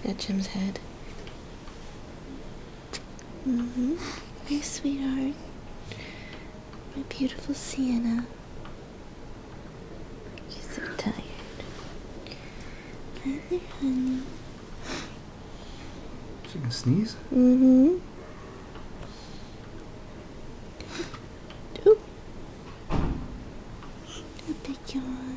Got Jim's head. Mm-hmm. My sweetheart. My beautiful Sienna. She's so tired. Hi there, honey. She can sneeze? Mm-hmm. Ooh. A big yawn.